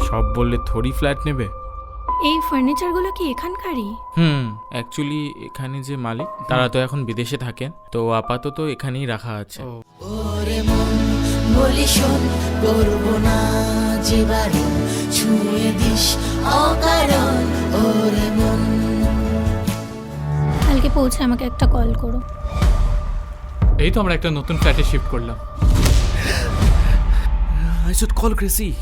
সব বললে থোড়ি ফ্ল্যাট নেবে। এই ফার্নিচারগুলো কি এখানকারই? অ্যাকচুয়ালি এখানে যে মালিক তারা তো এখন বিদেশে থাকেন, তো আপাতত এখানেই রাখা আছে। ওরে মন বলি শোন, করবো না যে বারণ, ছুঁয়ে দিস অকারণ। ওরে মন, কালকে পৌঁছে আমাকে একটা কল করো। এই তো আমরা একটা নতুন ফ্ল্যাটে শিফট করলাম। I should call Gracie.